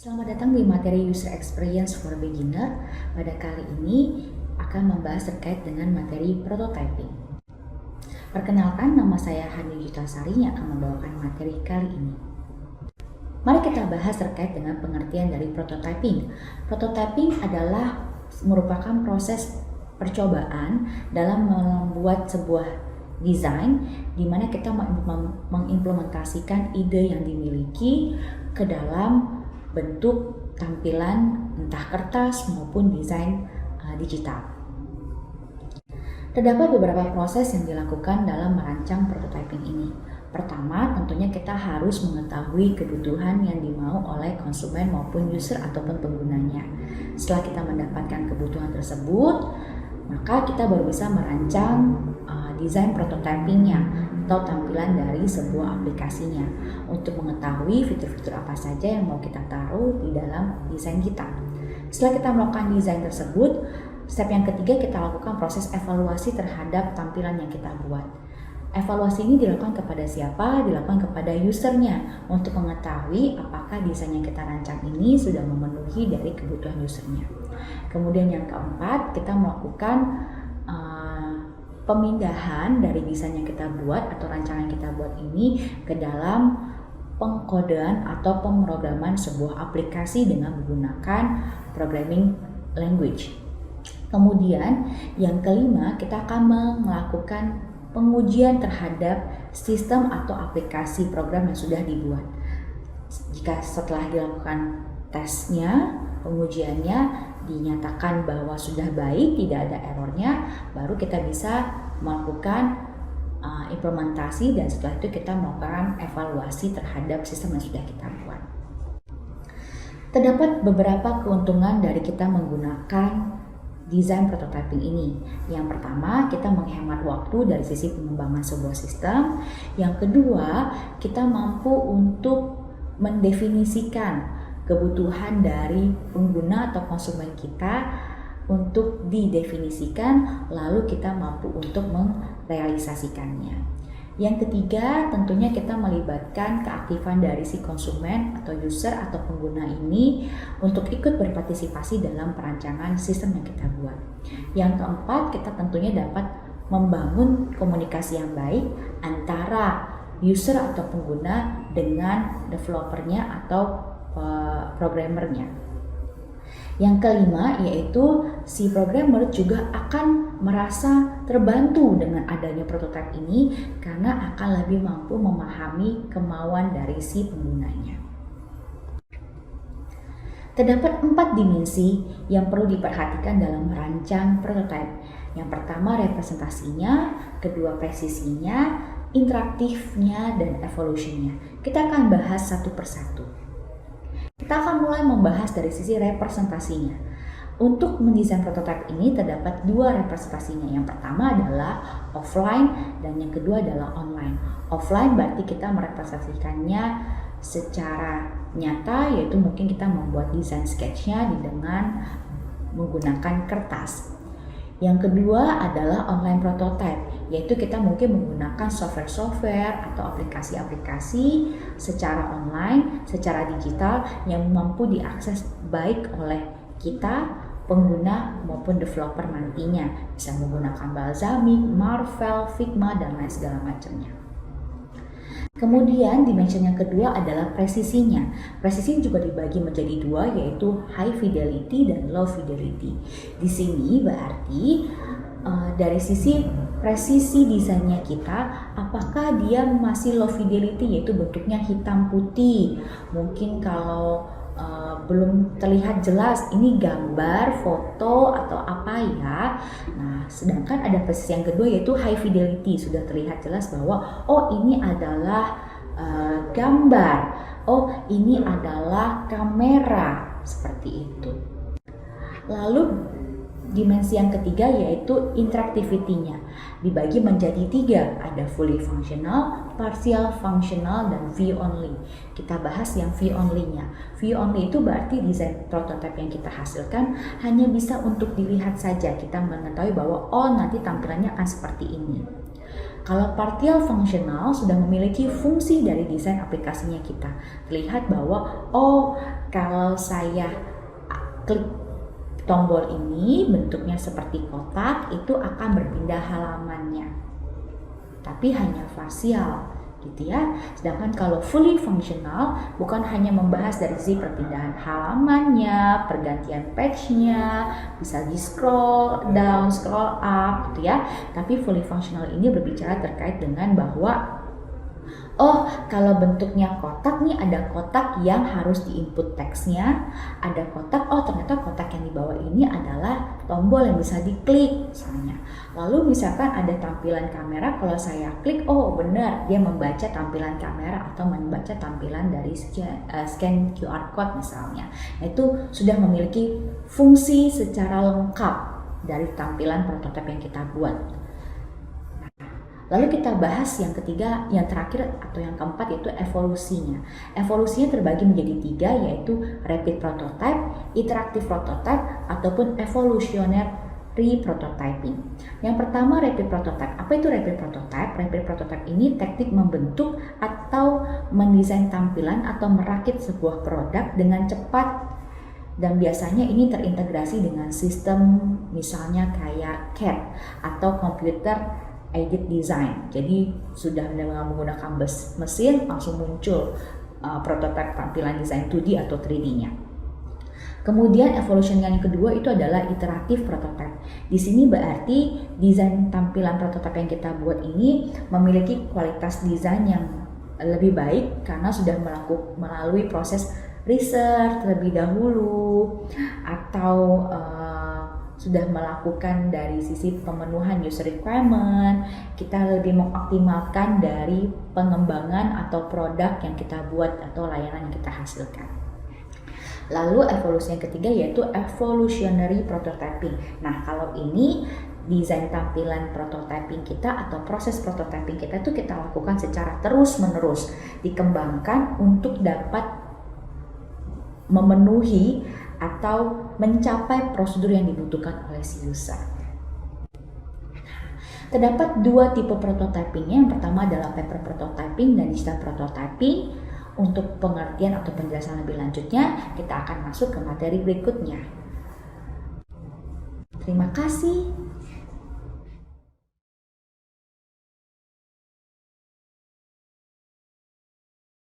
Selamat datang di materi User Experience for Beginner. Pada kali ini akan membahas terkait dengan materi prototyping. Perkenalkan, nama saya Hani Yutasari yang akan membawakan materi kali ini. Mari kita bahas terkait dengan pengertian dari prototyping. Prototyping adalah merupakan proses percobaan dalam membuat sebuah desain di mana kita mengimplementasikan ide yang dimiliki ke dalam bentuk tampilan entah kertas maupun desain digital. Terdapat beberapa proses yang dilakukan dalam merancang prototyping ini. Pertama, tentunya kita harus mengetahui kebutuhan yang dimau oleh konsumen maupun user ataupun penggunanya. Setelah kita mendapatkan kebutuhan tersebut, maka kita baru bisa merancang desain prototypingnya atau tampilan dari sebuah aplikasinya untuk mengetahui fitur-fitur apa saja yang mau kita taruh di dalam desain kita. Setelah kita melakukan desain tersebut, step yang ketiga kita lakukan proses evaluasi terhadap tampilan yang kita buat. Evaluasi ini dilakukan kepada siapa? Dilakukan kepada usernya untuk mengetahui apakah desain yang kita rancang ini sudah memenuhi dari kebutuhan usernya. Kemudian yang keempat, kita melakukan pemindahan dari desain yang kita buat atau rancangan yang kita buat ini ke dalam pengkodean atau pemrograman sebuah aplikasi dengan menggunakan programming language. Kemudian yang kelima, kita akan melakukan pengujian terhadap sistem atau aplikasi program yang sudah dibuat. Jika setelah dilakukan tesnya, pengujiannya dinyatakan bahwa sudah baik, tidak ada errornya, baru kita bisa melakukan implementasi dan setelah itu kita melakukan evaluasi terhadap sistem yang sudah kita buat. Terdapat beberapa keuntungan dari kita menggunakan desain prototyping ini. Yang pertama, kita menghemat waktu dari sisi pengembangan sebuah sistem. Yang kedua, kita mampu untuk mendefinisikan kebutuhan dari pengguna atau konsumen kita untuk didefinisikan, lalu kita mampu untuk merealisasikannya. Yang ketiga, tentunya kita melibatkan keaktifan dari si konsumen atau user atau pengguna ini untuk ikut berpartisipasi dalam perancangan sistem yang kita buat. Yang keempat, kita tentunya dapat membangun komunikasi yang baik antara user atau pengguna dengan developernya atau programmernya. Yang kelima, yaitu si programmer juga akan merasa terbantu dengan adanya prototipe ini karena akan lebih mampu memahami kemauan dari si penggunanya. Terdapat 4 dimensi yang perlu diperhatikan dalam merancang prototipe. Yang pertama, representasinya, kedua, presisinya, interaktifnya, dan evolutionnya. Kita akan bahas satu persatu. Kita akan mulai membahas dari sisi representasinya. Untuk mendesain prototipe ini terdapat 2 representasinya. Yang pertama adalah offline dan yang kedua adalah online. Offline berarti kita merepresentasikannya secara nyata, yaitu mungkin kita membuat desain sketch-nya dengan menggunakan kertas. Yang kedua adalah online prototype, yaitu kita mungkin menggunakan software atau aplikasi-aplikasi secara online, secara digital yang mampu diakses baik oleh kita, pengguna maupun developer nantinya. Bisa menggunakan Balsamiq, Marvel, Figma, dan lain segala macamnya. Kemudian dimension yang kedua adalah presisinya. Presisi juga dibagi menjadi 2, yaitu high fidelity dan low fidelity. Di sini berarti dari sisi presisi desainnya kita, apakah dia masih low fidelity, yaitu bentuknya hitam putih. Mungkin kalau belum terlihat jelas ini gambar, foto atau apa ya. Nah, sedangkan ada presisi yang kedua yaitu high fidelity, sudah terlihat jelas bahwa oh ini adalah gambar, oh ini adalah kamera, seperti itu. Lalu dimensi yang ketiga yaitu interactivity-nya, dibagi menjadi 3, ada fully functional, partial functional, dan view only. Kita bahas yang view only-nya. View only itu berarti desain prototipe yang kita hasilkan hanya bisa untuk dilihat saja, kita mengetahui bahwa oh nanti tampilannya akan seperti ini. Kalau partial functional sudah memiliki fungsi dari desain aplikasinya kita. Terlihat bahwa kalau saya klik tombol ini bentuknya seperti kotak, itu akan berpindah halamannya, tapi hanya parsial gitu ya. Sedangkan kalau fully functional bukan hanya membahas dari sisi perpindahan halamannya, pergantian page-nya, bisa di scroll down, scroll up gitu ya. Tapi fully functional ini berbicara terkait dengan bahwa oh, kalau bentuknya kotak nih, ada kotak yang harus diinput teksnya, ada kotak, oh ternyata kotak yang di bawah ini adalah tombol yang bisa diklik misalnya. Lalu misalkan ada tampilan kamera, kalau saya klik, oh benar dia membaca tampilan kamera atau membaca tampilan dari scan QR code misalnya. Itu sudah memiliki fungsi secara lengkap dari tampilan prototipe yang kita buat. Lalu kita bahas yang ketiga, yang terakhir atau yang keempat, yaitu evolusinya. Evolusinya terbagi menjadi 3, yaitu rapid prototype, iterative prototype, ataupun evolutionary prototyping. Yang pertama rapid prototype. Apa itu rapid prototype? Rapid prototype ini teknik membentuk atau mendesain tampilan atau merakit sebuah produk dengan cepat, dan biasanya ini terintegrasi dengan sistem misalnya kayak CAD atau computer aided design. Jadi sudah menggunakan mesin langsung muncul prototipe tampilan desain 2D atau 3D-nya. Kemudian evolution yang kedua itu adalah iteratif prototype. Di sini berarti desain tampilan prototipe yang kita buat ini memiliki kualitas desain yang lebih baik karena sudah melalui proses research terlebih dahulu, atau sudah melakukan dari sisi pemenuhan user requirement. Kita lebih mengoptimalkan dari pengembangan atau produk yang kita buat atau layanan yang kita hasilkan. Lalu evolusi yang ketiga yaitu evolutionary prototyping. Nah, kalau ini desain tampilan prototyping kita atau proses prototyping kita itu kita lakukan secara terus-menerus, dikembangkan untuk dapat memenuhi atau mencapai prosedur yang dibutuhkan oleh si user. Terdapat 2 tipe prototypingnya. Yang pertama adalah paper prototyping dan digital prototyping. Untuk pengertian atau penjelasan lebih lanjutnya, kita akan masuk ke materi berikutnya. Terima kasih.